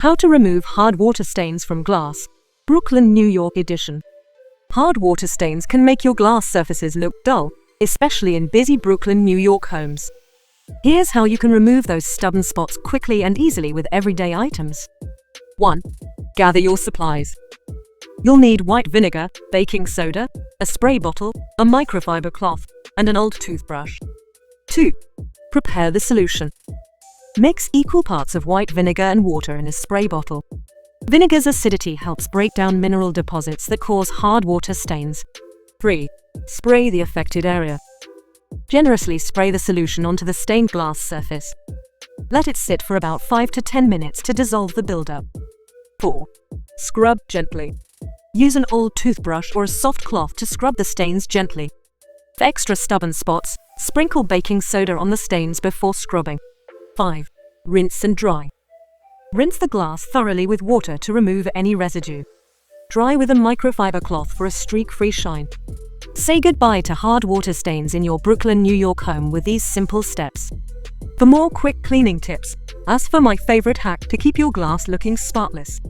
How to remove hard water stains from glass. Brooklyn, New York edition. Hard water stains can make your glass surfaces look dull, especially in busy Brooklyn, New York homes. Here's how you can remove those stubborn spots quickly and easily with everyday items. 1. Gather your supplies. You'll need white vinegar, baking soda, a spray bottle, a microfiber cloth, and an old toothbrush. 2. Prepare the solution. Mix equal parts of white vinegar and water in a spray bottle. Vinegar's acidity helps break down mineral deposits that cause hard water stains. 3. Spray the affected area. Generously spray the solution onto the stained glass surface. Let it sit for about 5 to 10 minutes to dissolve the buildup. 4. Scrub gently. Use an old toothbrush or a soft cloth to scrub the stains gently. For extra stubborn spots, sprinkle baking soda on the stains before scrubbing. 5. Rinse and dry. Rinse the glass thoroughly with water to remove any residue. Dry with a microfiber cloth for a streak-free shine. Say goodbye to hard water stains in your Brooklyn, New York home with these simple steps. For more quick cleaning tips, ask for my favorite hack to keep your glass looking spotless.